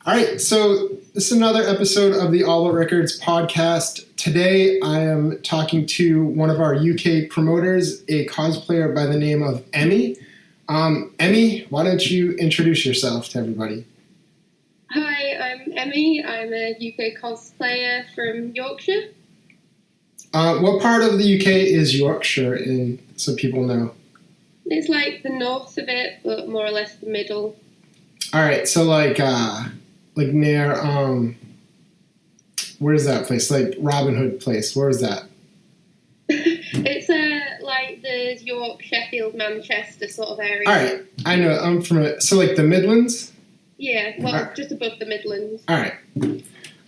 All right, so this is another episode of the All About Records podcast. Today I am talking to one of our UK promoters, a cosplayer by the name of Emii. Emii, why don't you introduce yourself to everybody? Hi, I'm Emii. I'm a UK cosplayer from Yorkshire. What part of the UK is Yorkshire in, so people know? It's like the north of it, but more or less the middle. All right, so like near where's that place? Like Robin Hood Place. Where is that? It's like the York, Sheffield, Manchester sort of area. All right, I know. I'm from it. So like the Midlands. Yeah, well, just above the Midlands. All right,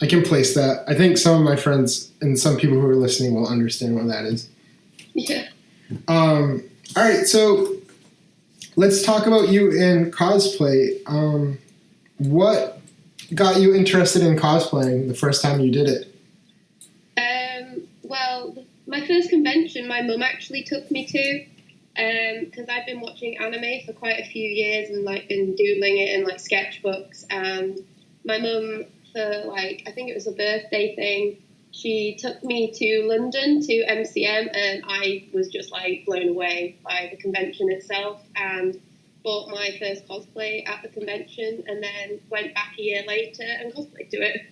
I can place that. I think some of my friends and some people who are listening will understand what that is. Yeah. All right, so let's talk about you in cosplay. What got you interested in cosplaying the first time you did it? Well, my first convention, my mum actually took me to, because I've been watching anime for quite a few years and like been doodling it in like sketchbooks. And my mum, for like I think it was a birthday thing, she took me to London to MCM, and I was just like blown away by the convention itself, and bought my first cosplay at the convention, and then went back a year later and cosplayed to it.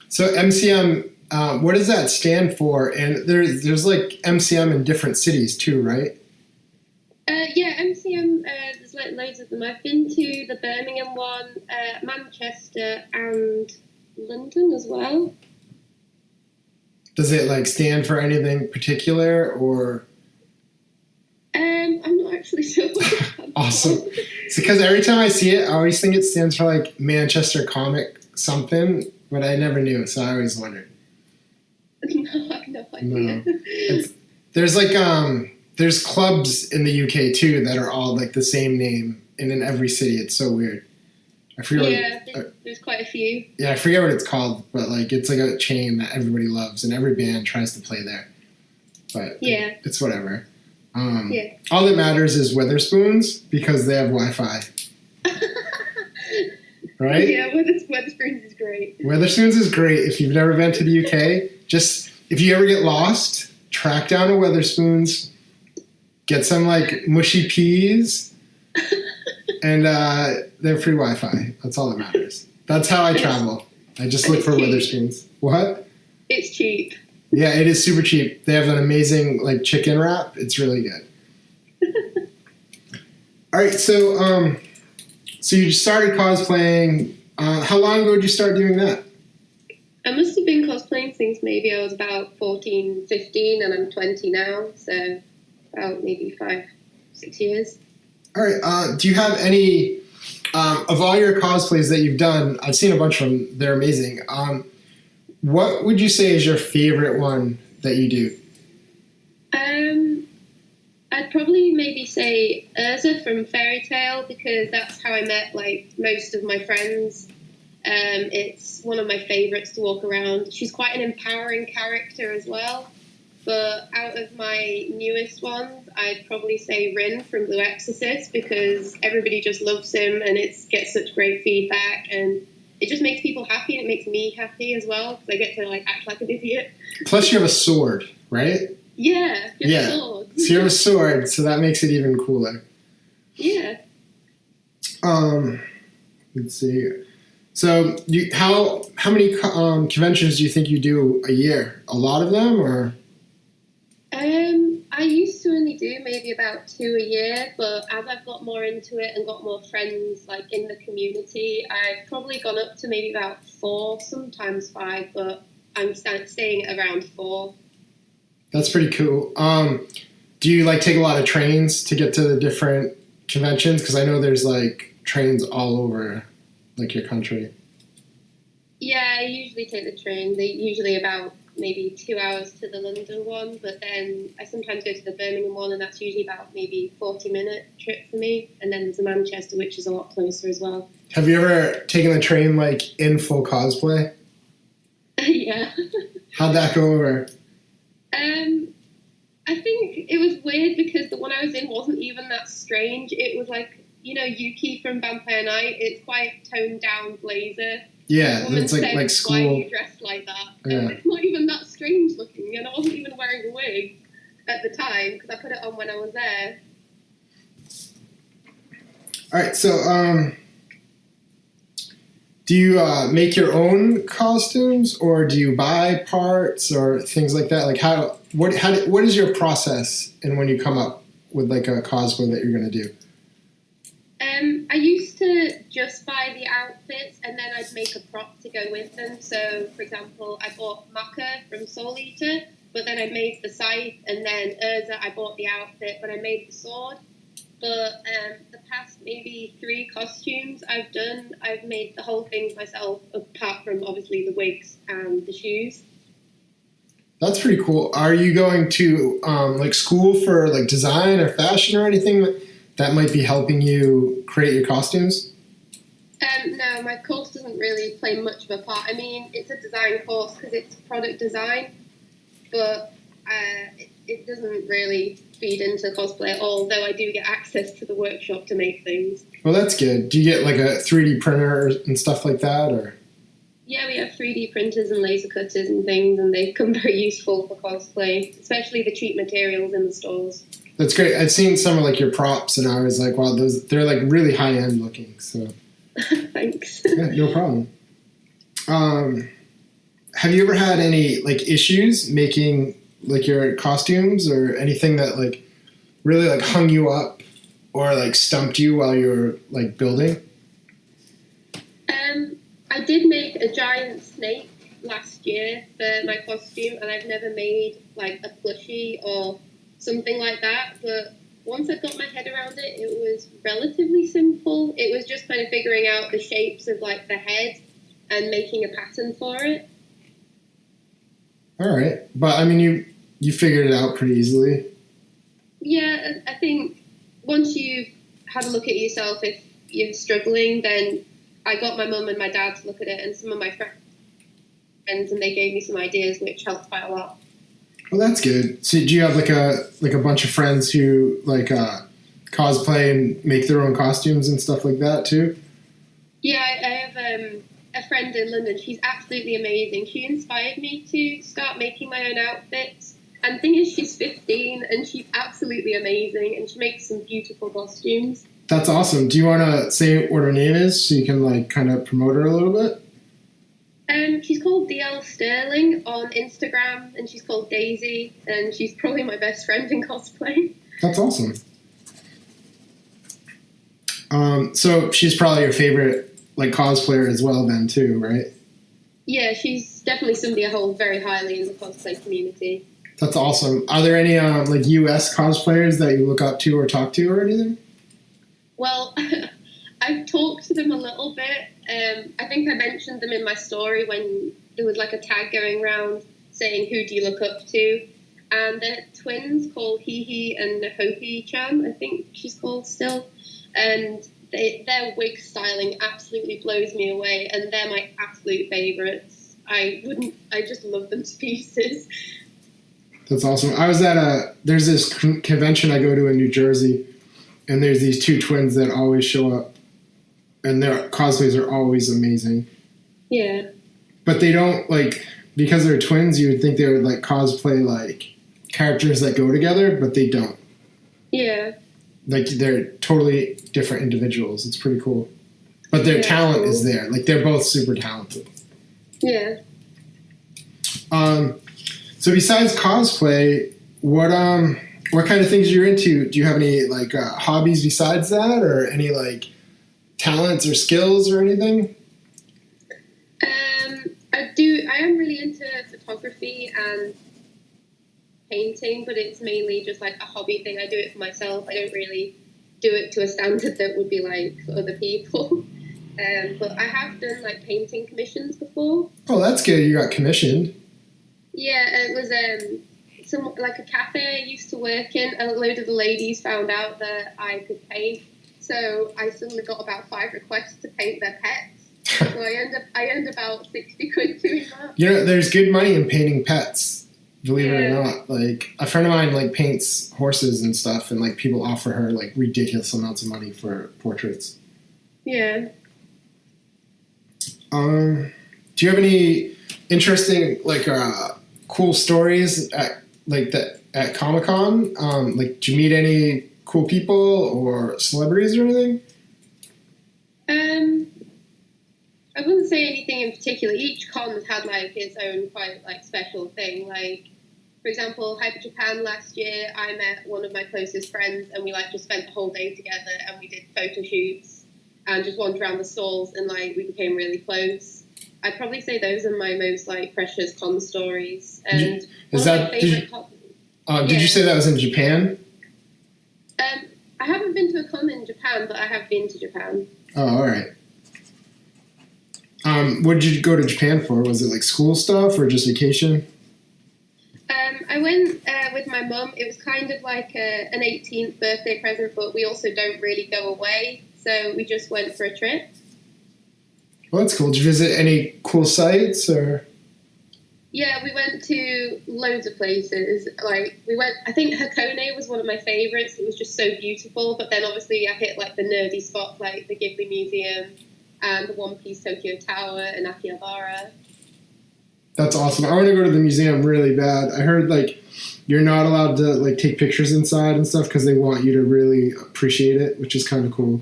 So MCM, what does that stand for? And there's like MCM in different cities too, right? Yeah, MCM, there's like loads of them. I've been to the Birmingham one, Manchester, and London as well. Does it like stand for anything particular or? I'm not actually sure. Awesome. It's because every time I see it, I always think it stands for like Manchester Comic something, but I never knew, so I always wondered. No, I have no idea. No. There's like there's clubs in the UK too that are all like the same name, and in every city it's so weird. I forget. Yeah, there's quite a few. Yeah, I forget what it's called, but like it's like a chain that everybody loves, and every band tries to play there. But yeah, it's whatever. Yeah. All that matters is Weatherspoons because they have Wi-Fi. Right? Yeah, Weatherspoons is great. Weatherspoons is great. If you've never been to the UK, just if you ever get lost, track down a Weatherspoons, get some like mushy peas, and they're free Wi-Fi. That's all that matters. That's how I travel. I just look for Weatherspoons. What? It's cheap. Yeah, it is super cheap. They have an amazing like chicken wrap. It's really good. All right, so you started cosplaying. How long ago did you start doing that? I must have been cosplaying since maybe I was about 14, 15, and I'm 20 now, so about maybe 5, 6 years. All right. Do you have any of all your cosplays that you've done? I've seen a bunch of them. They're amazing. What would you say is your favorite one that you do? I'd probably maybe say Urza from Fairy Tail, because that's how I met like most of my friends. It's one of my favorites to walk around. She's quite an empowering character as well. But out of my newest ones, I'd probably say Rin from Blue Exorcist, because everybody just loves him and it gets such great feedback, and it just makes people happy, and it makes me happy as well, because I get to like act like an idiot. Plus you have a sword, right? Yeah, yeah. A sword. So you have a sword, so that makes it even cooler. Yeah. Let's see here. So how many conventions do you think you do a year? A lot of them, or? I used to only do maybe about 2 a year, but as I've got more into it and got more friends like in the community, I've probably gone up to maybe about 4, sometimes 5, but I'm staying at around 4. That's pretty cool. Do you like take a lot of trains to get to the different conventions? Because I know there's like trains all over like your country. Yeah, I usually take the train. They're usually about maybe 2 hours to the London one, but then I sometimes go to the Birmingham one, and that's usually about maybe 40-minute trip for me. And then there's the Manchester, which is a lot closer as well. Have you ever taken the train like in full cosplay? Yeah. How'd that go over? I think it was weird because the one I was in wasn't even that strange. It was like Yuki from Vampire Knight. It's quite toned down blazer. Yeah, it's like Why school. are you dressed like that? Yeah. It's not even that strange looking, and I wasn't even wearing a wig at the time because I put it on when I was there. All right, so do you make your own costumes, or do you buy parts or things like that? Like what is your process, and when you come up with like a cosplay that you're going to do? I used to just buy the outfits and then I'd make a prop to go with them. So, for example, I bought Maka from Soul Eater, but then I made the scythe, and then Urza, I bought the outfit, but I made the sword. But the past maybe 3 costumes I've made the whole thing myself, apart from obviously the wigs and the shoes. That's pretty cool. Are you going to like school for like design or fashion or anything that might be helping you create your costumes? No, my course doesn't really play much of a part. I mean, it's a design course because it's product design, but it doesn't really feed into cosplay at all, though I do get access to the workshop to make things. Well, that's good. Do you get like a 3D printer and stuff like that, or? Yeah, we have 3D printers and laser cutters and things, and they come very useful for cosplay, especially the cheap materials in the stores. That's great. I've seen some of like your props, and I was like, wow, they're like really high end looking. So, thanks. Yeah, no problem. Have you ever had any like issues making like your costumes, or anything that like really like hung you up or like stumped you while you were like building? I did make a giant snake last year for my costume, and I've never made like a plushie or something like that, but once I got my head around it, it was relatively simple. It was just kind of figuring out the shapes of like the head and making a pattern for it. All right, but I mean, you figured it out pretty easily. Yeah, I think once you've had a look at yourself, if you're struggling, then I got my mum and my dad to look at it, and some of my friends, and they gave me some ideas, which helped quite a lot. Well, that's good. So, do you have like a bunch of friends who like cosplay and make their own costumes and stuff like that too? Yeah, I have a friend in London. She's absolutely amazing. She inspired me to start making my own outfits. And the thing is, she's 15 and she's absolutely amazing, and she makes some beautiful costumes. That's awesome. Do you want to say what her name is so you can like kind of promote her a little bit? She's called DL Sterling on Instagram, and she's called Daisy, and she's probably my best friend in cosplay. That's awesome. So she's probably your favorite like cosplayer as well then too, right? Yeah, she's definitely somebody I hold very highly in the cosplay community. That's awesome. Are there any like US cosplayers that you look up to or talk to or anything? Well, I've talked to them a little bit. I think I mentioned them in my story when there was like a tag going around saying, who do you look up to? And they're twins called Hee and Nahohi-chan, I think she's called still. And their wig styling absolutely blows me away, and they're my absolute favourites. I just love them to pieces. That's awesome. I was at there's this convention I go to in New Jersey, and there's these 2 twins that always show up, and their cosplays are always amazing. Yeah. But they don't, like, because they're twins, you would think they would, like, cosplay, like, characters that go together, but they don't. Yeah. Like, they're totally different individuals. It's pretty cool. But their talent is there. Like, they're both super talented. Yeah. So besides cosplay, what kind of things you're into? Do you have any, like, hobbies besides that, or any, like, talents or skills or anything? I am really into photography and painting, but it's mainly just like a hobby thing. I do it for myself. I don't really do it to a standard that would be like for other people. But I have done like painting commissions before. Oh, that's good. You got commissioned. Yeah, it was like a cafe I used to work in. A load of the ladies found out that I could paint, so I suddenly got about 5 requests to paint their pets. So I earned about 60 quid doing that. You know, there's good money in painting pets. believe it or not. Like, a friend of mine, like, paints horses and stuff, and, like, people offer her, like, ridiculous amounts of money for portraits. Yeah. Do you have any interesting, like, cool stories at Comic-Con? Like, did you meet any cool people or celebrities or anything? I wouldn't say anything in particular. Each con had like its own quite like special thing. Like, for example, Hyper Japan last year, I met one of my closest friends, and we like just spent the whole day together, and we did photo shoots and just wandered around the stalls, and like we became really close. I'd probably say those are my most like precious con stories. And did you say that was in Japan? I haven't been to a con in Japan, but I have been to Japan. Oh, all right. What did you go to Japan for? Was it like school stuff or just vacation? I went with my mum. It was kind of like an 18th birthday present, but we also don't really go away, so we just went for a trip. Well, that's cool. Did you visit any cool sites or? Yeah, we went to loads of places. Like, I think Hakone was one of my favorites. It was just so beautiful. But then obviously I hit like the nerdy spots like the Ghibli Museum and the One Piece Tokyo Tower and Akihabara. That's awesome. I want to go to the museum really bad. I heard like you're not allowed to like take pictures inside and stuff because they want you to really appreciate it, which is kind of cool.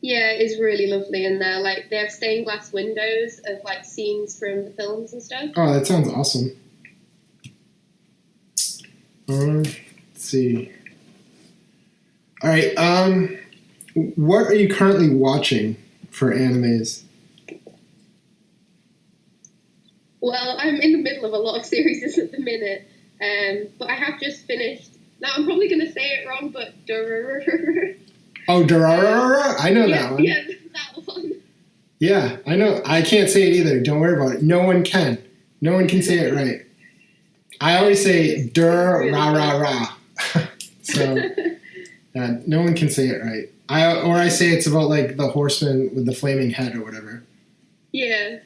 Yeah, it's really lovely in there. Like, they have stained glass windows of like scenes from the films and stuff. Oh, that sounds awesome. Let's see. All right. What are you currently watching for animes? Well, I'm in the middle of a lot of series at the minute, but I have just finished. Now, I'm probably going to say it wrong, but Oh, Durarara? I know that one. Yeah, that one. Yeah, I know. I can't say it either. Don't worry about it. No one can. No one can say it right. I always say Durarara. So, no one can say it right. I say it's about like the horseman with the flaming head or whatever. Yeah.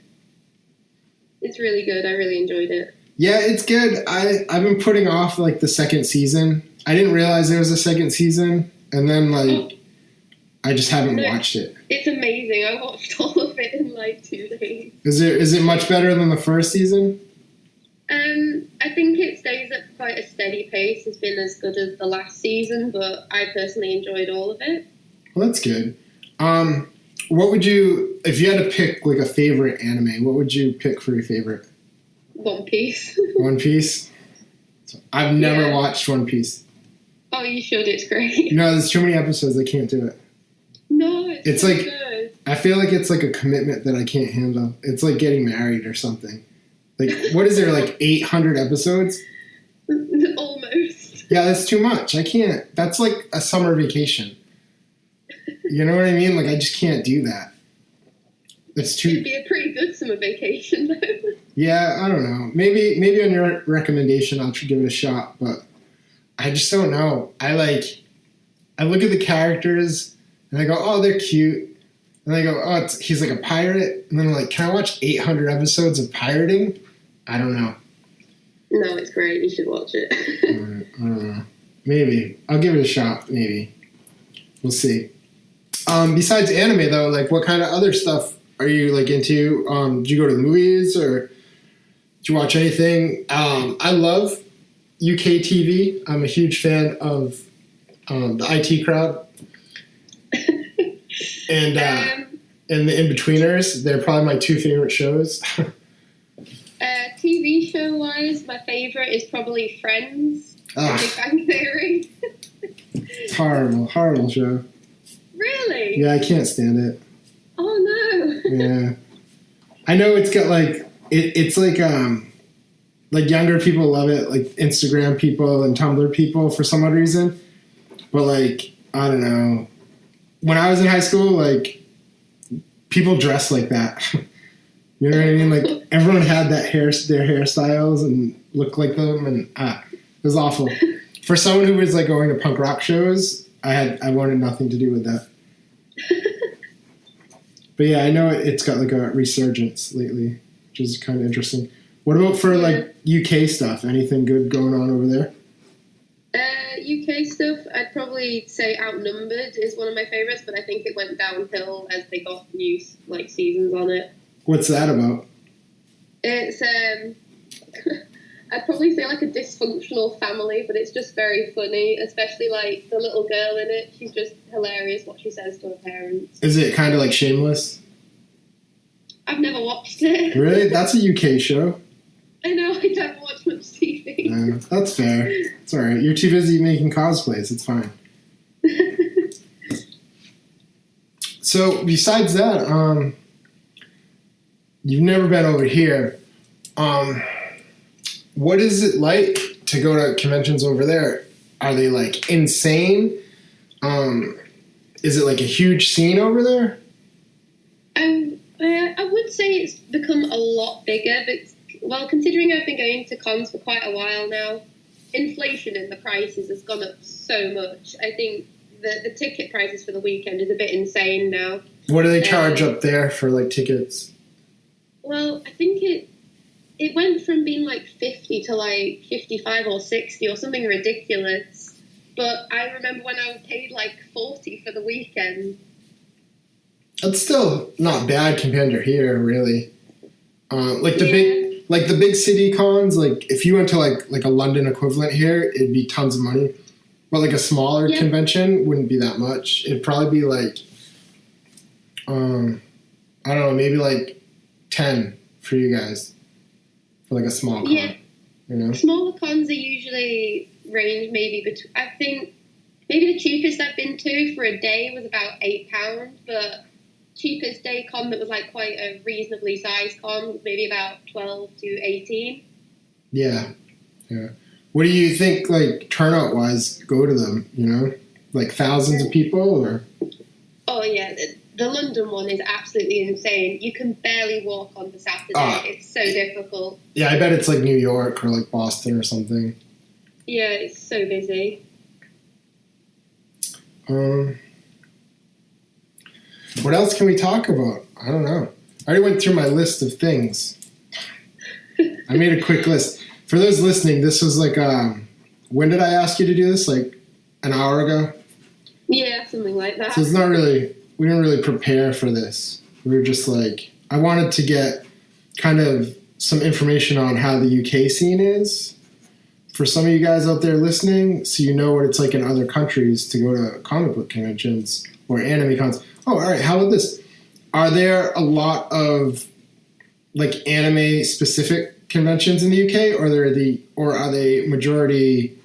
It's really good. I really enjoyed it. Yeah, it's good. I've been putting off like the second season. I didn't realize there was a second season, and then like I just haven't watched it. It's amazing. I watched all of it in like 2 days. Is it much better than the first season? I think it stays at quite a steady pace. It's been as good as the last season, but I personally enjoyed all of it. Well, that's good. What would you, if you had to pick like a favorite anime, what would you pick for your favorite? One Piece. One Piece? I've never watched One Piece. Oh, you should. It's great. No, there's too many episodes. I can't do it. No, it's so like good. I feel like it's like a commitment that I can't handle. It's like getting married or something. Like, what is there, like 800 episodes? Almost. Yeah, that's too much. I can't. That's like a summer vacation. You know what I mean? Like, I just can't do that. It's too. It'd be a pretty good summer vacation, though. Yeah, I don't know. Maybe on your recommendation, I'll give it a shot. But I just don't know. I look at the characters and I go, oh, they're cute. And I go, oh, he's like a pirate. And then I'm like, can I watch 800 episodes of pirating? I don't know. No, it's great. You should watch it. I don't know. Maybe. I'll give it a shot. Maybe. We'll see. Besides anime, though, like, what kind of other stuff are you, like, into? Did you go to the movies, or did you watch anything? I love UK TV. I'm a huge fan of the IT Crowd. And the In-Betweeners. They're probably my 2 favorite shows. TV show-wise, my favorite is probably Friends. Big Bang Theory. Horrible show. Really? Yeah, I can't stand it. Oh no. Yeah, I know it's got like it's like younger people love it, like Instagram people and Tumblr people for some odd reason. But like, I don't know. When I was in high school, like people dressed like that. You know what I mean? Like everyone had their hairstyles and looked like them, and it was awful. For someone who was like going to punk rock shows, I wanted nothing to do with that. But yeah, I know it's got like a resurgence lately, which is kind of interesting. What about for like UK stuff? Anything good going on over there? UK stuff, I'd probably say Outnumbered is one of my favourites, but I think it went downhill as they got new like seasons on it. What's that about? It's I'd probably say like a dysfunctional family, but it's just very funny, especially like the little girl in it. She's just hilarious what she says to her parents. Is it kind of like Shameless? I've never watched it. Really? That's a UK show. I know, I don't watch much TV. That's fair. It's all right. You're too busy making cosplays. It's fine. So besides that, you've never been over here. What is it like to go to conventions over there? Are they like insane? Is it like a huge scene over there? I would say it's become a lot bigger, but well, considering I've been going to cons for quite a while now, inflation in the prices has gone up so much. I think the ticket prices for the weekend is a bit insane now. What do they charge up there for like tickets? Well, I think it went from being like 50 to like 55 or 60 or something ridiculous. But I remember when I paid like 40 for the weekend. That's still not bad compared to here, really. The big city cons, like if you went to like a London equivalent here, it'd be tons of money. But like a smaller convention wouldn't be that much. It'd probably be like, I don't know, maybe like 10 for you guys for like a small con. Yeah, you know? Smaller cons are usually range maybe between. I think maybe the cheapest I've been to for a day was about £8, but cheapest day con that was like quite a reasonably sized con was maybe about 12 to 18. Yeah. What do you think, like turnout wise, go to them? You know, like thousands of people, or? Oh yeah, the London one is absolutely insane. You can barely walk on the Saturday. It's so difficult. Yeah, I bet it's like New York or like Boston or something. Yeah, it's so busy. What else can we talk about? I don't know. I already went through my list of things. I made a quick list. For those listening, this was like, when did I ask you to do this? Like an hour ago? Yeah, something like that. So it's not really, we didn't really prepare for this. We were just like, I wanted to get kind of some information on how the UK scene is for some of you guys out there listening, so you know what it's like in other countries to go to comic book conventions or anime cons. Oh, all right. How about this? Are there a lot of like anime specific conventions in the UK, or are they majority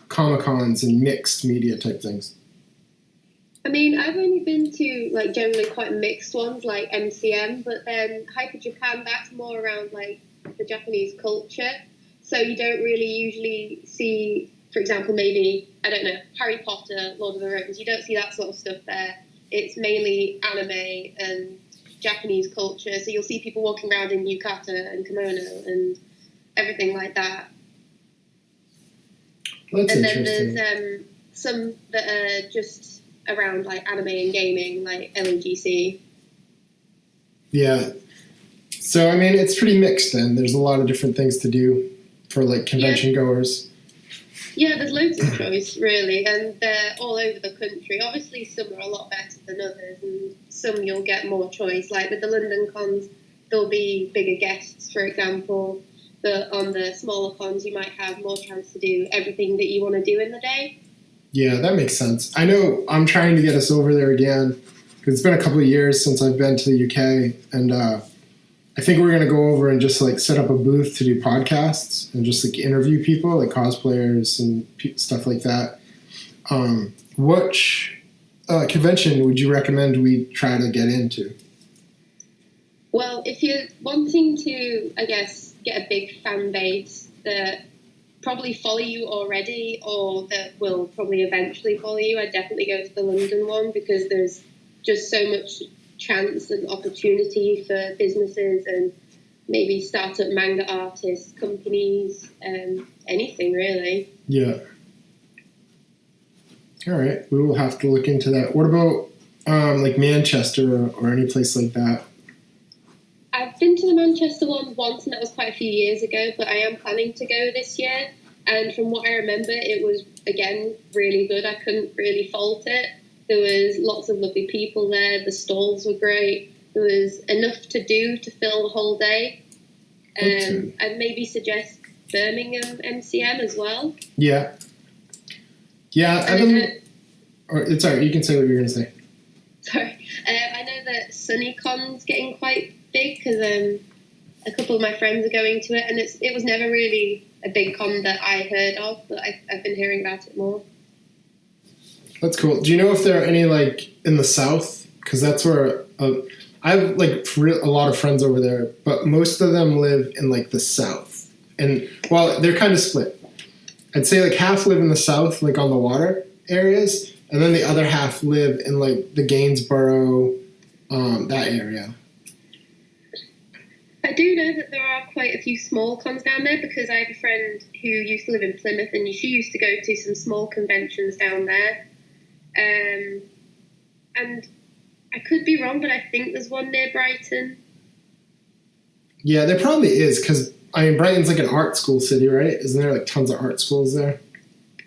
Comic Cons and mixed media type things? I mean, I've only been to like generally quite mixed ones like MCM, but then Hyper Japan, that's more around like the Japanese culture. So you don't really usually see, for example, maybe, I don't know, Harry Potter, Lord of the Rings. You don't see that sort of stuff there. It's mainly anime and Japanese culture. So you'll see people walking around in yukata and kimono and everything like that. That's and interesting. Then there's some that are just around like anime and gaming, like LNGC. Yeah. So, I mean, it's pretty mixed then. There's a lot of different things to do for like convention goers. Yeah, there's loads of choice, really, and they're all over the country. Obviously, some are a lot better than others, and some you'll get more choice. Like with the London cons, there'll be bigger guests, for example. But on the smaller cons, you might have more chance to do everything that you want to do in the day. Yeah, that makes sense. I know I'm trying to get us over there again, because it's been a couple of years since I've been to the UK, and I think we're going to go over and just like set up a booth to do podcasts and just like interview people like cosplayers and stuff like that. Which convention would you recommend we try to get into? Well, if you're wanting to, I guess, get a big fan base that probably follow you already or that will probably eventually follow you, I'd definitely go to the London one, because there's just so much chance and opportunity for businesses and maybe startup manga artists, companies, anything really. Yeah. All right, we will have to look into that. What about like Manchester or any place like that? I've been to the Manchester one once, and that was quite a few years ago, but I am planning to go this year. And from what I remember, it was, again, really good. I couldn't really fault it. There was lots of lovely people there. The stalls were great. There was enough to do to fill the whole day. I'd maybe suggest Birmingham MCM as well. Yeah. Yeah, it's all right. You can say what you're going to say. Sorry. I know that SunnyCon's getting quite big because a couple of my friends are going to it, and it was never really a big con that I heard of, but I've been hearing about it more. That's cool. Do you know if there are any, like, in the South? Because that's where I have, like, a lot of friends over there, but most of them live in, like, the South. And, well, they're kind of split. I'd say, like, half live in the South, like, on the water areas, and then the other half live in, like, the Gainsborough, that area. I do know that there are quite a few small cons down there because I have a friend who used to live in Plymouth, and she used to go to some small conventions down there. And I could be wrong, but I think there's one near Brighton. Yeah, there probably is, because, I mean, Brighton's like an art school city, right? Isn't there, like, tons of art schools there?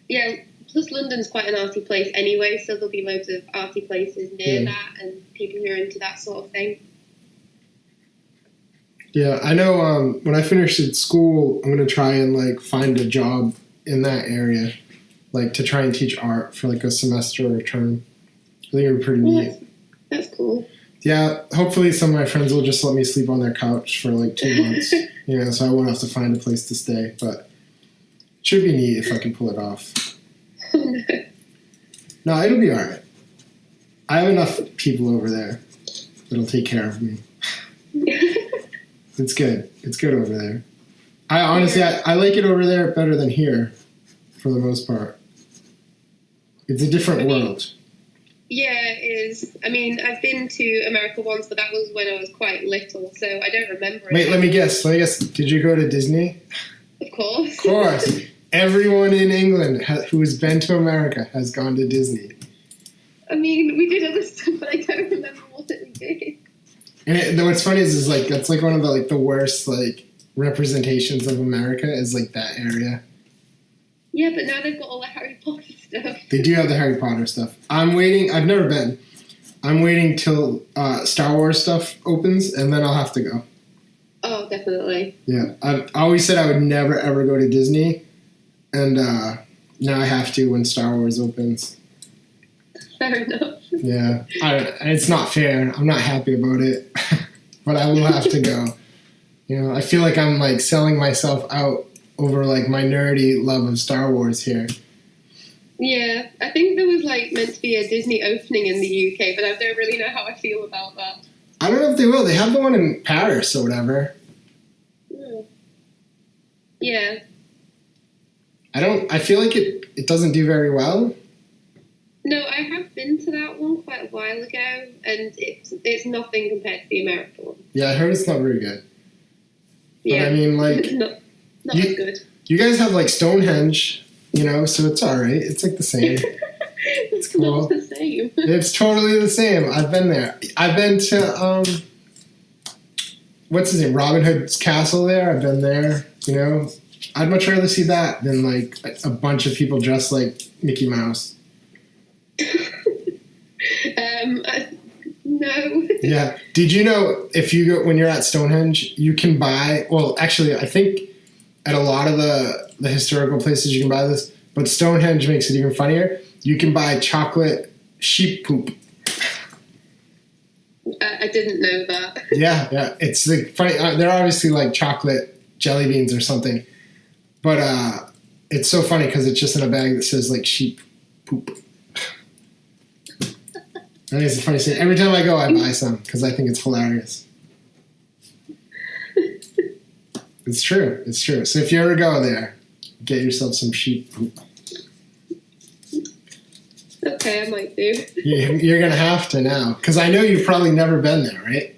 Yeah, plus London's quite an arty place anyway, so there'll be loads of arty places near that and people who are into that sort of thing. Yeah, I know when I finish at school, I'm going to try and, like, find a job in that area, like, to try and teach art for, like, a semester or a term. I think it would be pretty neat. That's cool. Yeah, hopefully some of my friends will just let me sleep on their couch for, like, 2 months, so I won't have to find a place to stay, but it should be neat if I can pull it off. No, it'll be all right. I have enough people over there that'll take care of me. It's good. It's good over there. I honestly, I like it over there better than here, for the most part. It's a different world. Yeah, it is. I mean, I've been to America once, but that was when I was quite little, so I don't remember it. Wait, let me guess. Did you go to Disney? Of course. Of course. Everyone in England who has been to America has gone to Disney. I mean, we did other stuff, but I don't remember what we did. And what's funny is like that's like one of the worst like representations of America is like that area. Yeah, but now they've got all the Harry Potter stuff. They do have the Harry Potter stuff. I'm waiting. I've never been. I'm waiting till Star Wars stuff opens, and then I'll have to go. Oh, definitely. Yeah, I've always said I would never ever go to Disney, and now I have to when Star Wars opens. Fair enough. Yeah, it's not fair. I'm not happy about it, but I will have to go. I feel like I'm like selling myself out over like my nerdy love of Star Wars here. Yeah, I think there was like meant to be a Disney opening in the UK, but I don't really know how I feel about that. I don't know if they will. They have the one in Paris or whatever. Yeah. I feel like it doesn't do very well. No, I have been to that one quite a while ago, and it's nothing compared to the American one. Yeah, I heard it's not very good. Yeah. But I mean, like... not as good. You guys have, like, Stonehenge, so it's all right. It's, like, the same. It's cool. Not the same. It's totally the same. I've been there. I've been to, what's his name? Robin Hood's castle there. I've been there, I'd much rather see that than, like, a bunch of people dressed like Mickey Mouse. No. Yeah. Did you know when you're at Stonehenge, you can buy, well, actually, I think at a lot of the historical places you can buy this, but Stonehenge makes it even funnier. You can buy chocolate sheep poop. I didn't know that. Yeah. It's like funny. They're obviously like chocolate jelly beans or something, but it's so funny because it's just in a bag that says like sheep poop. I think it's a funny thing. Every time I go, I buy some because I think it's hilarious. It's true. It's true. So if you ever go there, get yourself some sheep poop. Okay, I might do. You're going to have to now because I know you've probably never been there, right?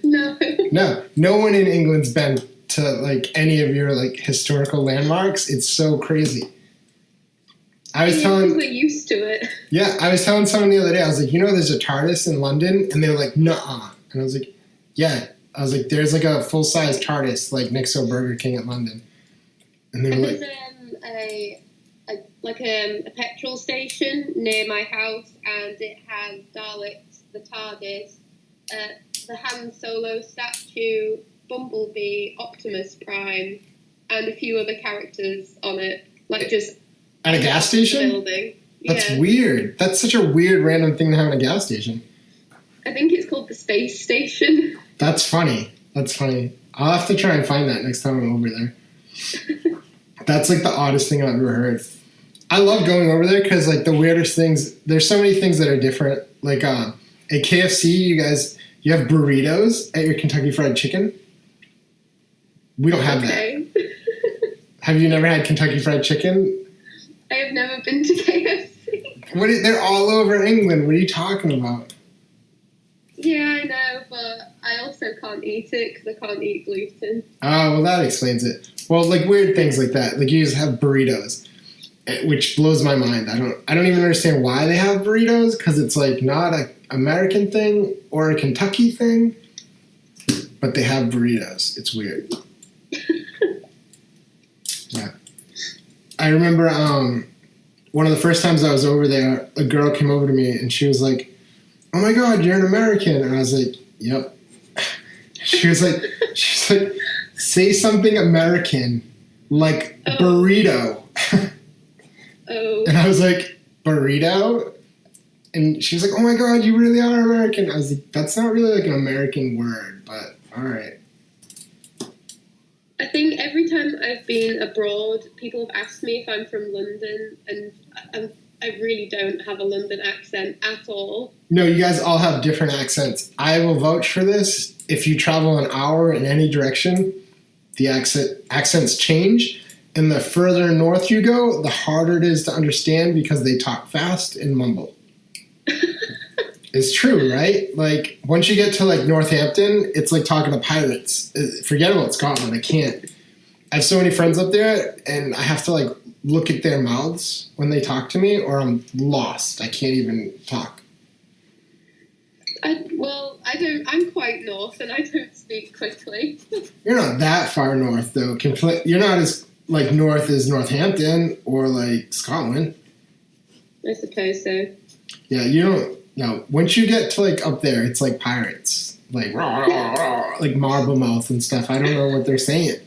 No. No one in England's been to like any of your like historical landmarks. It's so crazy. We're used to it. Yeah, I was telling someone the other day, I was like, there's a TARDIS in London? And they were like, nuh-uh. And I was like, yeah, I was like, there's like a full-size TARDIS like next to a Burger King at London. And they were There's like, a petrol station near my house, and it has Daleks, the TARDIS, the Han Solo statue, Bumblebee, Optimus Prime, and a few other characters on it, like just at a gas station? Building. That's Yeah. weird. That's such a weird random thing to have in a gas station. I think it's called the Space Station. That's funny. That's funny. I'll have to try and find that next time I'm over there. That's like the oddest thing I've ever heard. I love going over there because like the weirdest things, there's so many things that are different. Like at KFC, you have burritos at your Kentucky Fried Chicken. We don't have that. Have you never had Kentucky Fried Chicken? I have never been to KFC. They're all over England. What are you talking about? Yeah, I know, but I also can't eat it because I can't eat gluten. Oh, well, that explains it. Well, like weird things like that. Like you just have burritos, which blows my mind. I don't even understand why they have burritos because it's like not a American thing or a Kentucky thing, but they have burritos. It's weird. Yeah. I remember one of the first times I was over there, a girl came over to me and she was like, "Oh my God, you're an American." And I was like, "Yep." She's like, "Say something American, like burrito." Oh. And I was like, "Burrito?" And she was like, "Oh my God, you really are American." I was like, "That's not really like an American word, but all right." I think every time I've been abroad, people have asked me if I'm from London, and I really don't have a London accent at all. No, you guys all have different accents. I will vouch for this. If you travel an hour in any direction, the accents change. And the further north you go, the harder it is to understand because they talk fast and mumble. It's true, right? Like, once you get to, like, Northampton, it's like talking to pirates. Forget about Scotland. I can't. I have so many friends up there, and I have to, like, look at their mouths when they talk to me, or I'm lost. I can't even talk. I'm quite north, and I don't speak quickly. You're not that far north, though. You're not as, like, north as Northampton or, like, Scotland. I suppose so. Yeah, you don't... No, once you get to, like, up there, it's like pirates. Like, rah, rah, rah, like marble mouth and stuff. I don't know what they're saying.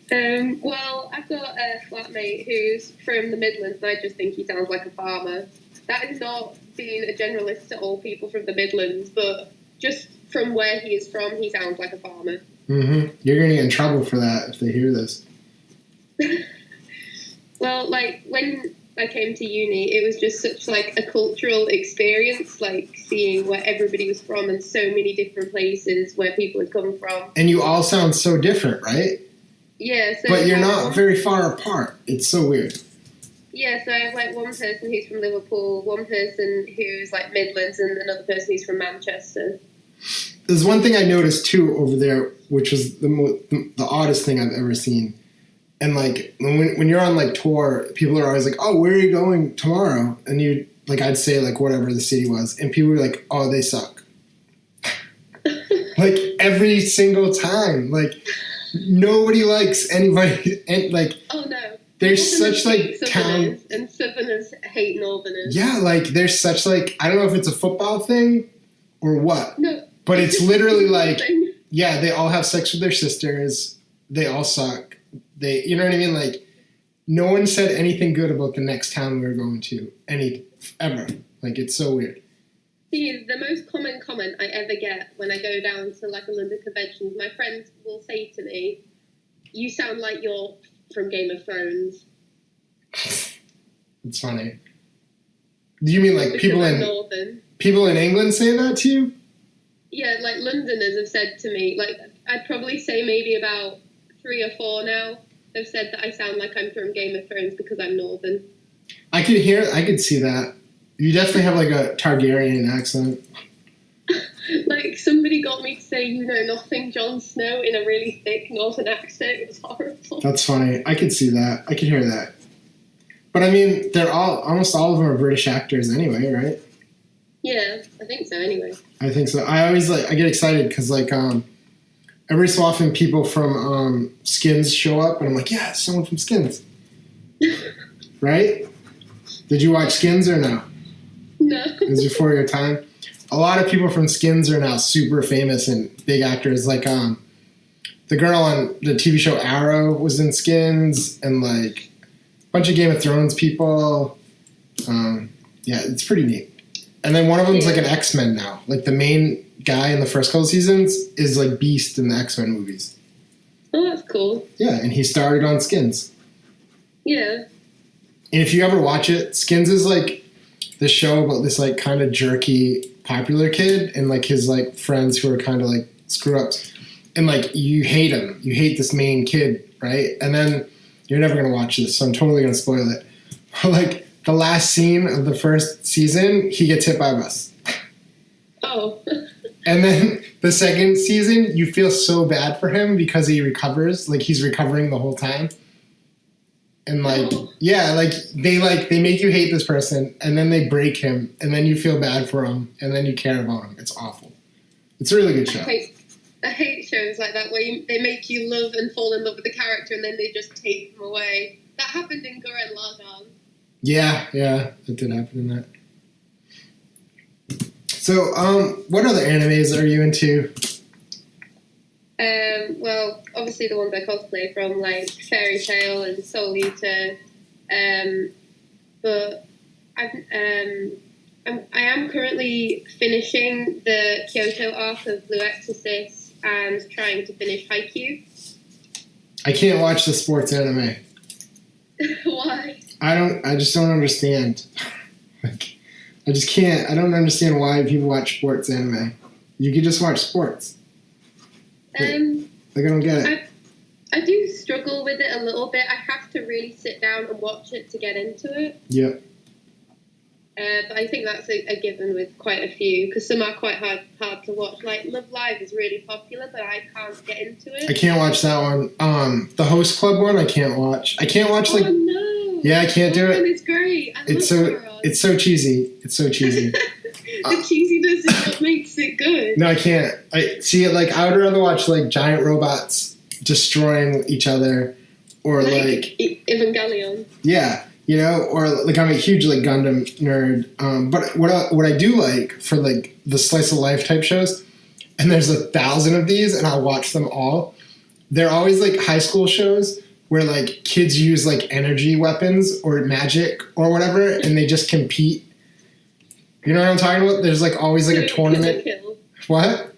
Well, I've got a flatmate who's from the Midlands, and I just think he sounds like a farmer. That is not being a generalist to all people from the Midlands, but just from where he is from, he sounds like a farmer. Mm-hmm. You're going to get in trouble for that if they hear this. Well, like, when I came to uni, it was just such, like, a cultural experience, like, seeing where everybody was from and so many different places where people had come from. And you all sound so different, right? Yeah. So but you're not very far apart. It's so weird. Yeah, so I have, like, one person who's from Liverpool, one person who's, like, Midlands, and another person who's from Manchester. There's one thing I noticed, too, over there, which was the oddest thing I've ever seen. And, like, when you're on, like, tour, people are always like, "Oh, where are you going tomorrow?" And you, like, I'd say, like, whatever the city was. And people were like, "Oh, they suck." Like, every single time. Like, nobody likes anybody. And, like, oh, no. There's Northerners such, like, hate town... Southerners, and Southerners hate Northerners. Yeah, like, there's such, like, I don't know if it's a football thing or what. No. But it's literally like, thing. Yeah, they all have sex with their sisters. They all suck. You know what I mean? Like, no one said anything good about the next town we were going to, ever. Like, it's so weird. See, the most common comment I ever get when I go down to, like, a London convention, my friends will say to me, "You sound like you're from Game of Thrones." It's funny. Do you mean, like, because people I'm Northern. People in England say that to you? Yeah, like, Londoners have said to me, like, I'd probably say maybe about 3 or 4 now, have said that I sound like I'm from Game of Thrones because I'm Northern. I could see that. You definitely have, like, a Targaryen accent. Like, somebody got me to say, "You know nothing, Jon Snow," in a really thick Northern accent. It was horrible. That's funny. I could see that. I could hear that. But, I mean, almost all of them are British actors anyway, right? Yeah, I think so. Anyway. I think so. I always I get excited because every so often people from Skins show up, and I'm like, yeah, it's someone from Skins, right? Did you watch Skins or no? No. It was before your time. A lot of people from Skins are now super famous and big actors. Like the girl on the TV show Arrow was in Skins, and like a bunch of Game of Thrones people. Yeah, it's pretty neat. And then one of them's like an X-Men now. Like the main guy in the first couple seasons is like Beast in the X-Men movies. Oh, that's cool. Yeah, and he started on Skins. Yeah. And if you ever watch it, Skins is like the show about this like kind of jerky popular kid and like his like friends who are kind of like screw ups. And like you hate him. You hate this main kid, right? And then you're never gonna watch this, so I'm totally gonna spoil it. Like the last scene of the first season, he gets hit by a bus. Oh. And then the second season, you feel so bad for him because he recovers. Like he's recovering the whole time. And yeah, they make you hate this person, and then they break him, and then you feel bad for him, and then you care about him. It's awful. It's a really good show. I hate shows like that where they make you love and fall in love with the character, and then they just take them away. That happened in Gurren Lagann. Yeah, that did happen in that. So, what other animes are you into? Well, obviously the ones I cosplay from, like Fairy Tail and Soul Eater. But I am currently finishing the Kyoto arc of Blue Exorcist and trying to finish Haikyuu. I can't watch the sports anime. Why? I just don't understand. I just can't. I don't understand why people watch sports anime. You could just watch sports. I don't get it. I do struggle with it a little bit. I have to really sit down and watch it to get into it. Yep. But I think that's a given with quite a few, because some are quite hard to watch. Like Love Live is really popular, but I can't get into it. I can't watch that one. The Host Club one, I can't watch. I can't watch Oh no! Yeah, I can't do it. It's great. It's so cheesy. It's so cheesy. The cheesiness is what makes it good. No, I can't. I see it like I would rather watch like giant robots destroying each other, or like Evangelion. Yeah. You know, or like I'm a huge like Gundam nerd. But what I do like for like the slice of life type shows, and there's 1,000 of these, and I'll watch them all. They're always like high school shows where like kids use like energy weapons or magic or whatever, and they just compete. You know what I'm talking about? There's like always like a tournament. Kill. What?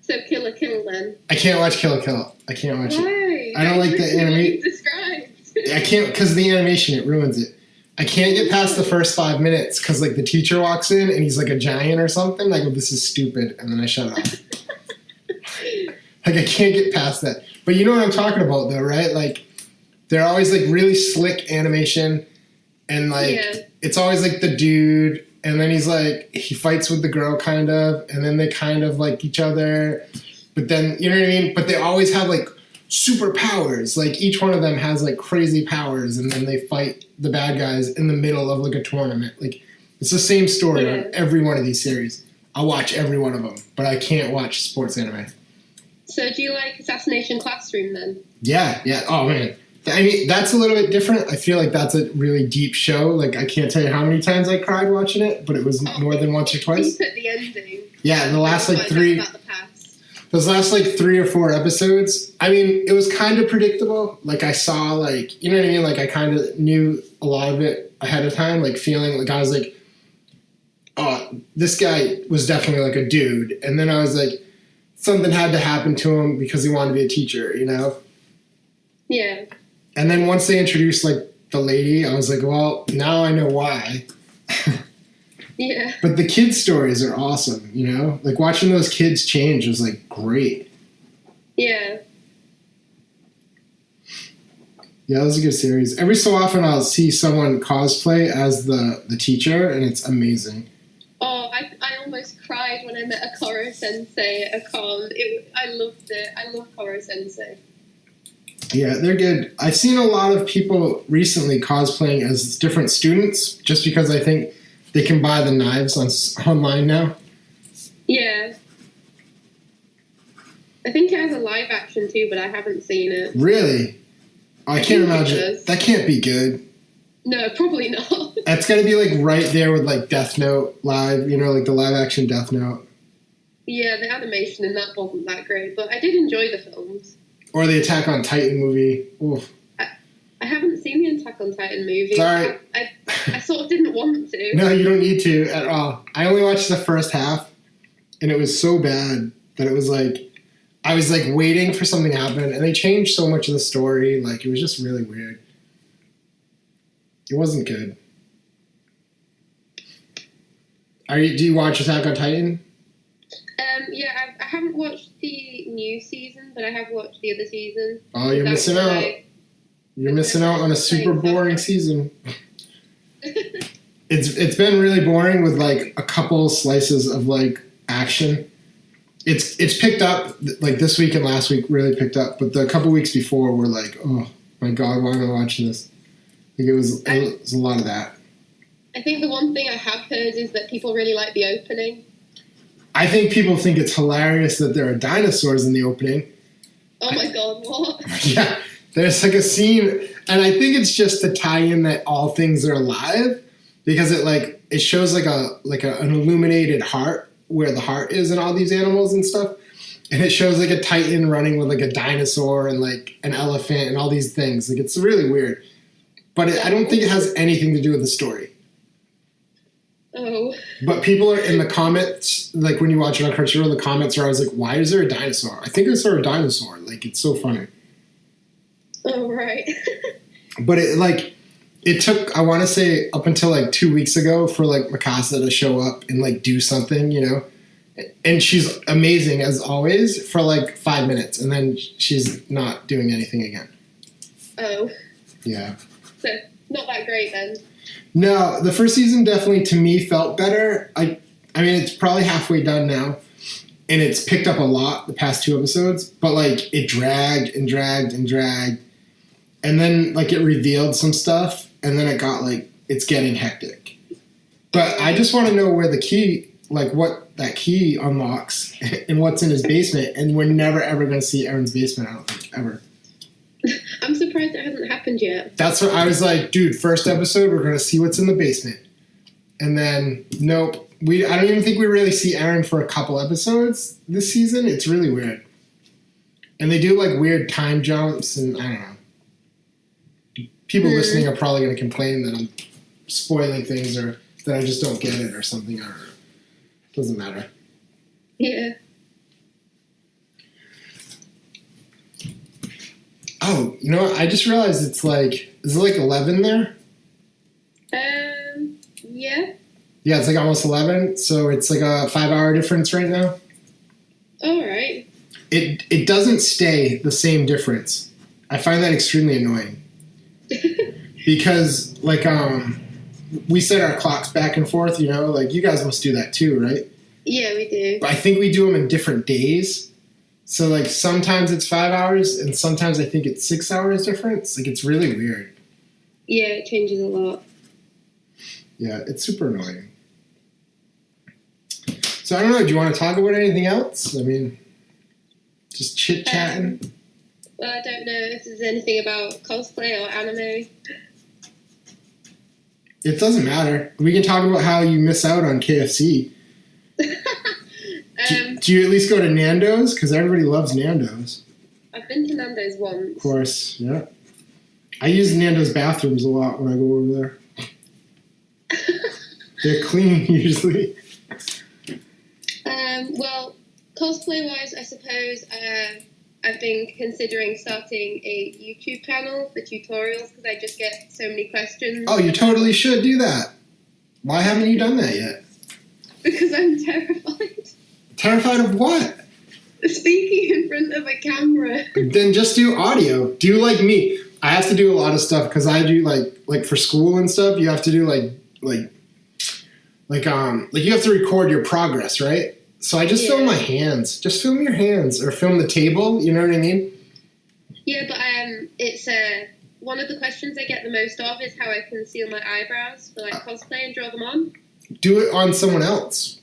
So Kill la Kill then. I can't watch Kill la Kill. I can't watch it. Why? I don't like the animation. Described. I can't, because the animation, it ruins it. I can't get past the first 5 minutes because like the teacher walks in and he's like a giant or something. Like, well, this is stupid, and then I shut it off. Like I can't get past that. But you know what I'm talking about, though, right? Like they're always like really slick animation, and like it's always like the dude, and then he's like he fights with the girl kind of, and then they kind of like each other, but then you know what I mean. But they always have like superpowers. Like each one of them has like crazy powers, and then they fight the bad guys in the middle of like a tournament. Like it's the same story on every one of these series. I'll watch every one of them, but I can't watch sports anime. So do you like Assassination Classroom then? Yeah. Oh man, I mean that's a little bit different. I feel like that's a really deep show. Like I can't tell you how many times I cried watching it, but it was more than once or twice. Deep at the ending. Yeah, the last like three. Those last like 3 or 4 episodes, I mean, it was kind of predictable. Like I saw like, you know what I mean? Like I kind of knew a lot of it ahead of time, like feeling like I was like, oh, this guy was definitely like a dude. And then I was like, something had to happen to him because he wanted to be a teacher, you know? Yeah. And then once they introduced like the lady, I was like, well, now I know why. Yeah. But the kids' stories are awesome, you know? Like, watching those kids change was, like, great. Yeah. Yeah, that was a good series. Every so often I'll see someone cosplay as the teacher, and it's amazing. Oh, I almost cried when I met a Koro Sensei at a con. I loved it. I love Koro Sensei. Yeah, they're good. I've seen a lot of people recently cosplaying as different students, just because I think they can buy the knives online now. Yeah. I think it has a live action too, but I haven't seen it. Really? I can't imagine. That can't be good. No, probably not. That's got to be like right there with like Death Note live, like the live action Death Note. Yeah, the animation in that wasn't that great, but I did enjoy the films. Or the Attack on Titan movie. Oof. I haven't seen the Attack on Titan movie. Sorry. I sort of didn't want to. No, you don't need to at all. I only watched the first half, and it was so bad that it was like, I was like waiting for something to happen, and they changed so much of the story. Like, it was just really weird. It wasn't good. Do you watch Attack on Titan? Yeah, I haven't watched the new season, but I have watched the other season. Oh, you're missing out. You're missing out on a super boring season. It's been really boring with like a couple slices of like action. It's picked up like this week and last week really picked up, but the couple weeks before were like, oh my god, why am I watching this? Like it was a lot of that. I think the one thing I have heard is that people really like the opening. I think people think it's hilarious that there are dinosaurs in the opening. Oh my god, what? Yeah, there's like a scene, and I think it's just to tie in that all things are alive, because it shows like an illuminated heart where the heart is in all these animals and stuff, and it shows like a titan running with like a dinosaur and like an elephant and all these things. Like it's really weird, but I don't think it has anything to do with the story. Oh. But people are in the comments, like when you watch it on Crunchyroll, the comments are always like, why is there a dinosaur? I think I saw a dinosaur. Like, it's so funny. Oh, right. But it took, I want to say, up until like 2 weeks ago for like Mikasa to show up and like do something, And she's amazing as always for like 5 minutes. And then she's not doing anything again. Oh. Yeah. So, not that great then. No, the first season definitely to me felt better. I mean, it's probably halfway done now, and it's picked up a lot the past 2 episodes. But like, it dragged and dragged and dragged, and then like it revealed some stuff, and then it got like it's getting hectic. But I just want to know where the key, like what that key unlocks, and what's in his basement. And we're never ever going to see Aaron's basement. I don't think ever. I'm surprised it hasn't happened yet. That's what I was like, dude, first episode, we're going to see what's in the basement. And then, nope. I don't even think we really see Aaron for a couple episodes this season. It's really weird. And they do like weird time jumps, and I don't know. People listening are probably going to complain that I'm spoiling things or that I just don't get it or something. I don't know. Doesn't matter. Yeah. Oh, you know what? I just realized it's like, is it like 11 there? Yeah. Yeah, it's like almost 11. So it's like a 5-hour difference right now. All right. It doesn't stay the same difference. I find that extremely annoying. Because like we set our clocks back and forth, like you guys must do that too, right? Yeah, we do. But I think we do them in different days. So, like, sometimes it's 5 hours, and sometimes I think it's 6 hours difference. Like, it's really weird. Yeah, it changes a lot. Yeah, it's super annoying. So, I don't know. Do you want to talk about anything else? I mean, just chit-chatting? Well, I don't know if there's anything about cosplay or anime. It doesn't matter. We can talk about how you miss out on KFC. Do you at least go to Nando's? Because everybody loves Nando's. I've been to Nando's once. Of course, yeah. I use Nando's bathrooms a lot when I go over there. They're clean, usually. Well, cosplay-wise, I suppose I've been considering starting a YouTube channel for tutorials because I just get so many questions. Oh, you totally should do that. Why haven't you done that yet? Because I'm terrified. Terrified of what? Speaking in front of a camera. Then just do audio. Do like me. I have to do a lot of stuff because I do like for school and stuff. You have to do like you have to record your progress, right? So I just film my hands. Just film your hands or film the table. You know what I mean? Yeah, but it's one of the questions I get the most of is how I conceal my eyebrows for like cosplay and draw them on. do it on someone else.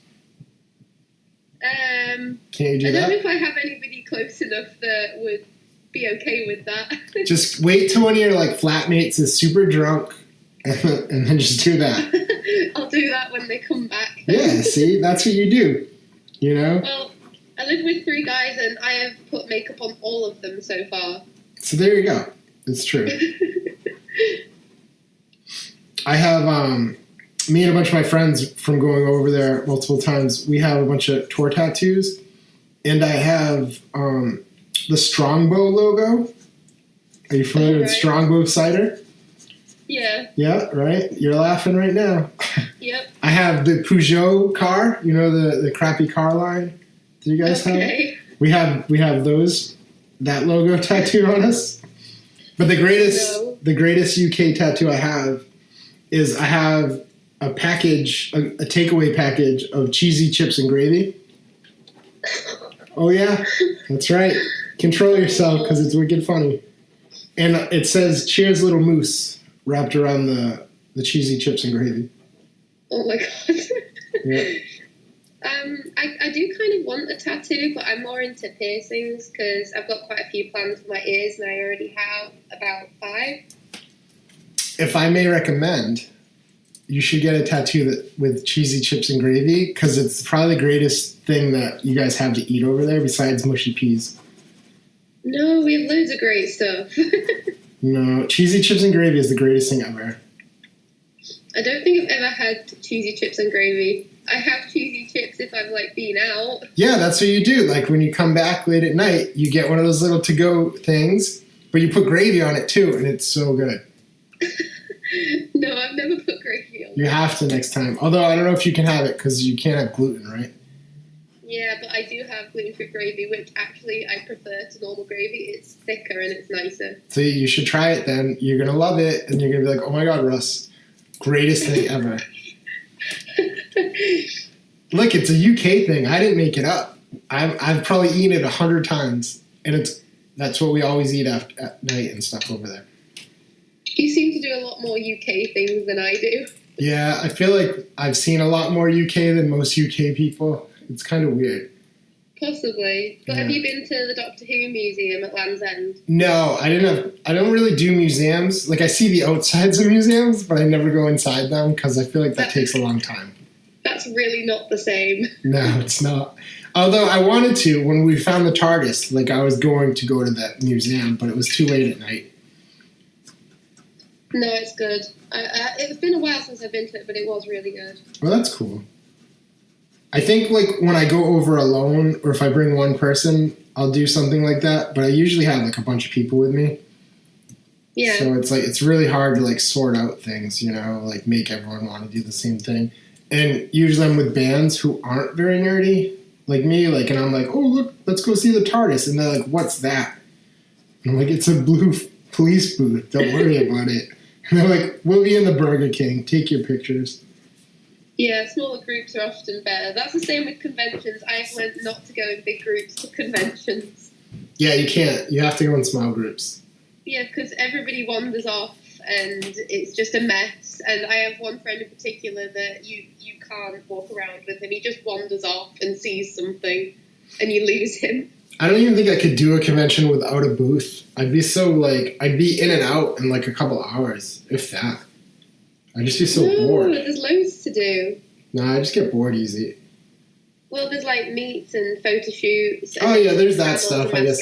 Can't you do that? I don't know if I have anybody close enough that would be okay with that. Just wait till one of your like flatmates is super drunk, and then just do that. I'll do that when they come back. Yeah, see, that's what you do. You know. Well, I live with 3 guys, and I have put makeup on all of them so far. So there you go. It's true. I have me and a bunch of my friends from going over there multiple times. We have a bunch of tour tattoos, and I have the Strongbow logo. Are you familiar with Strongbow cider? Yeah. Yeah, right? You're laughing right now. Yep. I have the Peugeot car, you know, the crappy car line. Do you guys have it? We have those, that logo tattooed on us. But the greatest UK tattoo I have is I have a package, a takeaway package of cheesy chips and gravy. Oh yeah, that's right. Control yourself because it's wicked funny. And it says "Cheers, little moose" wrapped around the cheesy chips and gravy. Oh my god. Yeah. I do kind of want a tattoo, but I'm more into piercings because I've got quite a few planned for my ears, and I already have about 5. If I may recommend, you should get a tattoo with cheesy chips and gravy because it's probably the greatest thing that you guys have to eat over there besides mushy peas. No, we have loads of great stuff. No, cheesy chips and gravy is the greatest thing ever. I don't think I've ever had cheesy chips and gravy. I have cheesy chips if I've like been out. Yeah, that's what you do. Like when you come back late at night, you get one of those little to-go things, but you put gravy on it too, and it's so good. No, I've never put gravy on it. You have to next time. Although I don't know if you can have it because you can't have gluten, right? Yeah, but I do have gluten-free gravy, which actually I prefer to normal gravy. It's thicker and it's nicer. So you should try it then. You're going to love it, and you're going to be like, oh my God, Russ, greatest thing ever. Look, it's a UK thing. I didn't make it up. I've probably eaten it 100 times, and that's what we always eat at night and stuff over there. You seem to do a lot more UK things than I do. Yeah, I feel like I've seen a lot more UK than most UK people. It's kind of weird. Possibly. But have you been to the Doctor Who Museum at Land's End? No, I don't really do museums. Like, I see the outsides of museums, but I never go inside them because I feel like that takes a long time. That's really not the same. No, it's not. Although I wanted to, when we found the TARDIS, like I was going to go to that museum, but it was too late at night. No, it's good. It's been a while since I've been to it, but it was really good. Well, that's cool. I think like when I go over alone, or if I bring one person, I'll do something like that. But I usually have like a bunch of people with me. Yeah. So it's like it's really hard to like sort out things, you know, like make everyone want to do the same thing. And usually I'm with bands who aren't very nerdy, like me, like, and I'm like, oh, look, let's go see the TARDIS. And they're like, what's that? And I'm like, it's a blue police booth. Don't worry about it. And they're like, we'll be in the Burger King. Take your pictures. Yeah, smaller groups are often better. That's the same with conventions. I've learned not to go in big groups to conventions. Yeah, you can't. You have to go in small groups. Yeah, because everybody wanders off and it's just a mess. And I have one friend in particular that you can't walk around with him. He just wanders off and sees something and you lose him. I don't even think I could do a convention without a booth. I'd be so like, I'd be in and out in like a couple hours, if that. I'd just be so bored. There's loads to do. No, I just get bored easy. Well, there's like meets and photo shoots. And there's that stuff, I guess.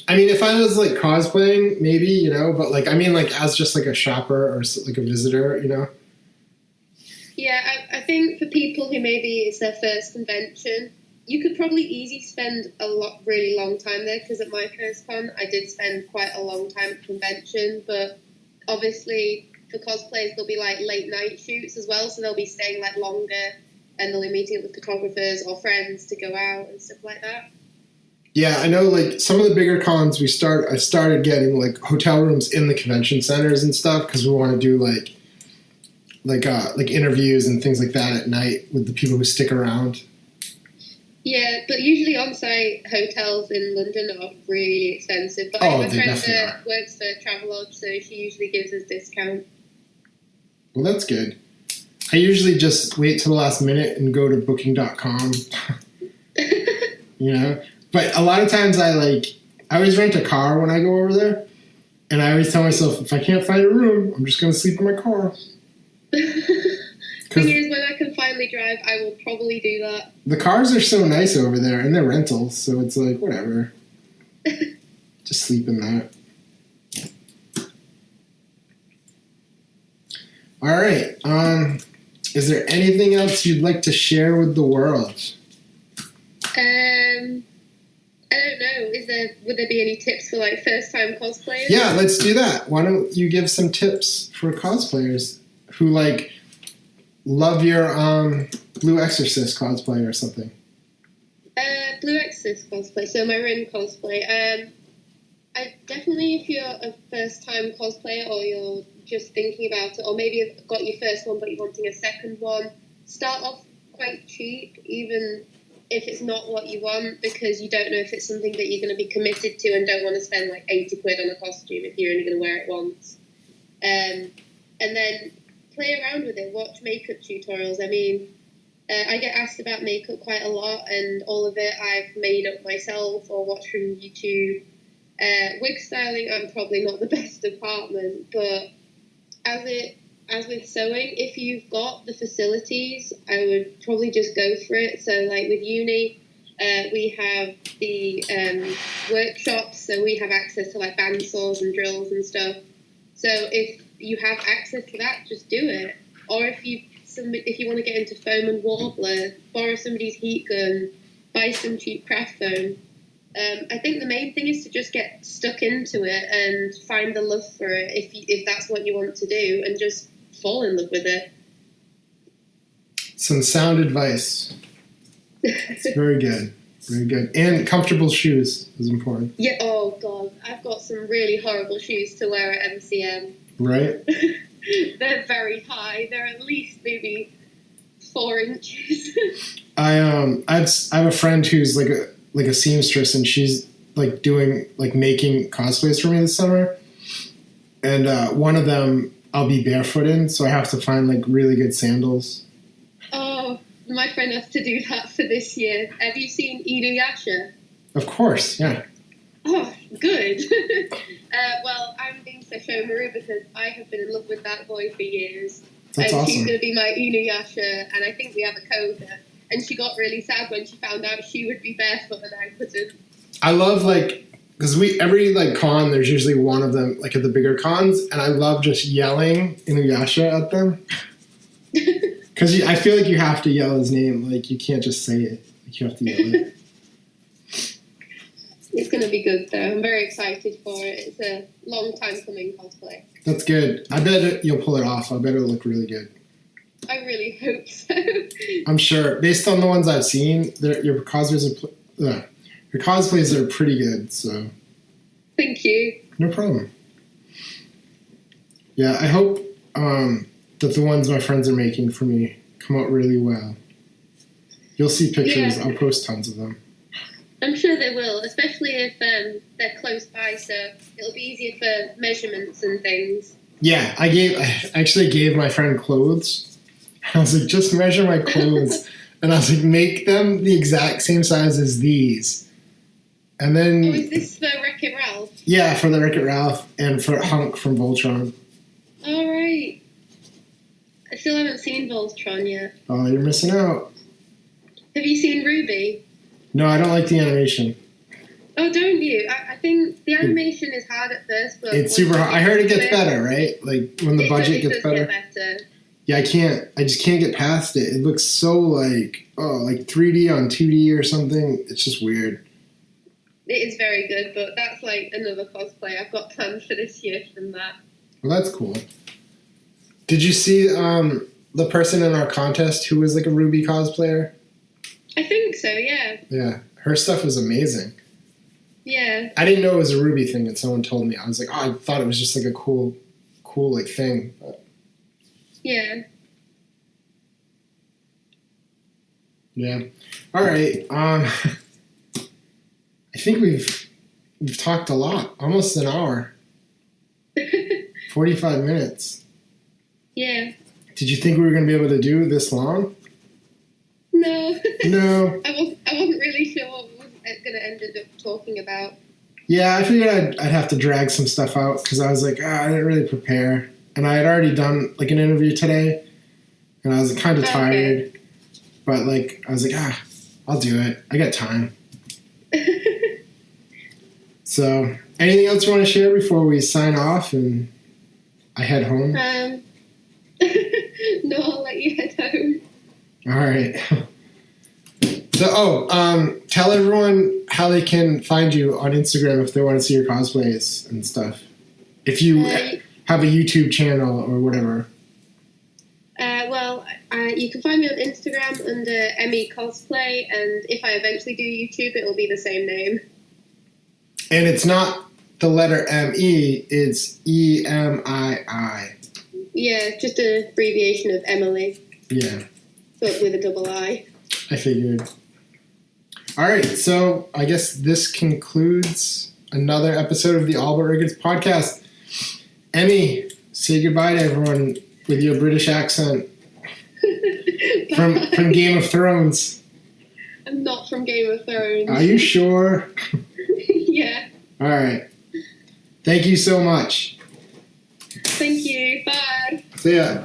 I mean, if I was like cosplaying, maybe, you know, but like, I mean, like as just like a shopper or like a visitor, you know? Yeah, I think for people who maybe it's their first convention, you could probably easily spend really long time there, because at my first con, I did spend quite a long time at the convention, but obviously for cosplayers, there'll be like late night shoots as well, so they'll be staying like longer, and they'll be meeting up with photographers or friends to go out and stuff like that. Yeah, I know like some of the bigger cons I started getting like hotel rooms in the convention centers and stuff, because we want to do like interviews and things like that at night with the people who stick around. Yeah, but usually on-site hotels in London are really expensive. But I have a friend that works for Travelodge, so she usually gives us discount. Well, that's good. I usually just wait till the last minute and go to booking.com. You know? But a lot of times I always rent a car when I go over there. And I always tell myself, if I can't find a room, I'm just going to sleep in my car. Thing is, when I can finally drive, I will probably do that. The cars are so nice over there, and they're rentals, so it's like, whatever. Just sleep in that. All right. Is there anything else you'd like to share with the world? I don't know. Would there be any tips for like first-time cosplayers? Yeah, let's do that. Why don't you give some tips for cosplayers who like love your Blue Exorcist cosplay or something? Blue Exorcist cosplay. So my Rin cosplay. I definitely, if you're a first-time cosplayer or you're just thinking about it, or maybe you've got your first one but you're wanting a second one, start off quite cheap, even if it's not what you want, because you don't know if it's something that you're going to be committed to and don't want to spend like 80 quid on a costume if you're only going to wear it once. And then play around with it, watch makeup tutorials. I mean, I get asked about makeup quite a lot, and all of it I've made up myself or watched from YouTube. Wig styling, I'm probably not the best department, but as with sewing, if you've got the facilities, I would probably just go for it. So like with uni, we have the workshops, so we have access to like bandsaws and drills and stuff. So if you have access to that, just do it. Or if you want to get into foam and warbler, borrow somebody's heat gun, buy some cheap craft foam. I think the main thing is to just get stuck into it and find the love for it if that's what you want to do, and just fall in love with it. Some sound advice. It's very good. Very good. And comfortable shoes is important. Yeah, oh God. I've got some really horrible shoes to wear at MCM. Right? They're very high. They're at least maybe 4 inches. I have a friend who's like a seamstress, and she's like doing like making cosplays for me this summer. And one of them I'll be barefoot in, so I have to find like really good sandals. Oh, my friend has to do that for this year. Have you seen Inuyasha? Of course, yeah. Oh, good. Well, I'm being Sesshomaru because I have been in love with that boy for years. That's and awesome. She's going to be my Inuyasha, and I think we have a coda. And she got really sad when she found out she would be barefoot and I couldn't. I love like, because every like con, there's usually one of them like at the bigger cons, and I love just yelling Inuyasha at them. Because I feel like you have to yell his name, like you can't just say it, like you have to yell it. It's going to be good though. I'm very excited for it. It's a long time coming cosplay. That's good. I bet you'll pull it off. I bet it'll look really good. I really hope so. I'm sure. Based on the ones I've seen, your cosplays are pretty good. So. Thank you. No problem. Yeah, I hope that the ones my friends are making for me come out really well. You'll see pictures. Yeah. I'll post tons of them. I'm sure they will, especially if they're close by, so it'll be easier for measurements and things. Yeah, I actually gave my friend clothes. I was like, just measure my clothes. And I was like, make them the exact same size as these. And then... Oh, is this for Wreck-It Ralph? Yeah, for the Wreck-It Ralph and for Hunk from Voltron. All right. I still haven't seen Voltron yet. Oh, you're missing out. Have you seen Ruby? No, I don't like the animation. Oh, don't you? I think the animation is hard at first, but... It's super hard. I heard it gets better, right? Like, when the budget gets better. Get better. Yeah, I just can't get past it. It looks so like 3D on 2D or something. It's just weird. It is very good, but that's like another cosplay I've got planned for this year from that. Well, that's cool. Did you see the person in our contest who was like a Ruby cosplayer? I think so, yeah. Yeah, her stuff was amazing. Yeah. I didn't know it was a Ruby thing, and someone told me. I was like, oh, I thought it was just like a cool like thing. But... Yeah. Yeah. All right. I think we've talked a lot. Almost an hour. 45 minutes. Yeah. Did you think we were going to be able to do this long? No. No. I wasn't really sure what we were going to end up talking about. Yeah, I figured I'd have to drag some stuff out because I was like, I didn't really prepare. And I had already done like an interview today, and I was kind of tired. But like, I was like, I'll do it. I got time. So, anything else you want to share before we sign off and I head home? No, I'll let you head home. All right. So, tell everyone how they can find you on Instagram if they want to see your cosplays and stuff. If you have a YouTube channel or whatever. You can find me on Instagram under Emii Cosplay, and if I eventually do YouTube, it will be the same name. And it's not the letter M-E, it's E-M-I-I. Yeah, it's just an abbreviation of Emily. Yeah. But with a double I. I figured. All right, so I guess this concludes another episode of the Albert Riggins podcast. Emii, say goodbye to everyone with your British accent from Game of Thrones. I'm not from Game of Thrones. Are you sure? Yeah. All right. Thank you so much. Thank you. Bye. See ya.